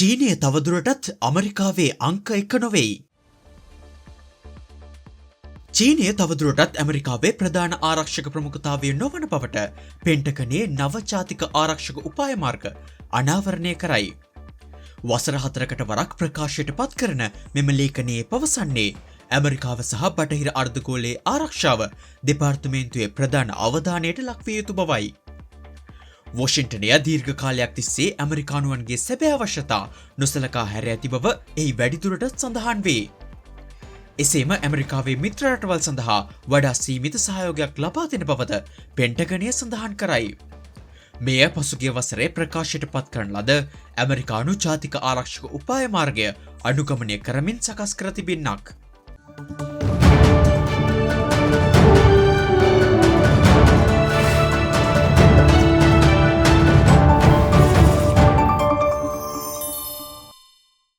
චීනය තවදුරටත් ඇමරිකාවේ අංක 1 නොවේයි. චීනය තවදුරටත් ඇමරිකාවේ ප්‍රධාන ආරක්ෂක ප්‍රමුඛතාවය නොවන බවට පෙන්ටගනයේ නව ජාතික ආරක්ෂක උපාය මාර්ග අනාවරණය කරයි. වසර 4කට වරක් ප්‍රකාශයට පත් කරන මෙම ලේඛනයේ පවසන්නේ ඇමරිකාව සහ බටහිර අර්ධගෝලයේ ආරක්ෂාව දෙපාර්තමේන්තුවේ ප්‍රධාන අවධානයට ලක්විය යුතු බවයි. වොෂින්ටනය දීර්ඝ කාලයක් තිස්සේ ඇමරිකානුවන්ගේ සැබෑ අවශ්‍යතා නොසලකා හැර ඇති බව එහි වැඩිදුරටත් සඳහන් වේ. එසේම ඇමරිකාවේ මිත්‍ර රටවල් සඳහා වඩා සීමිත සහයෝගයක් ලබා දෙන බවද පෙන්ටගනය සඳහන් කරයි. මෙය පසුගිය වසරේ ප්‍රකාශයට පත් කරන ලද ඇමරිකානු ජාතික ආරක්ෂක උපාය මාර්ගය අනුගමනය කරමින් සකස් කර තිබෙන්නක්.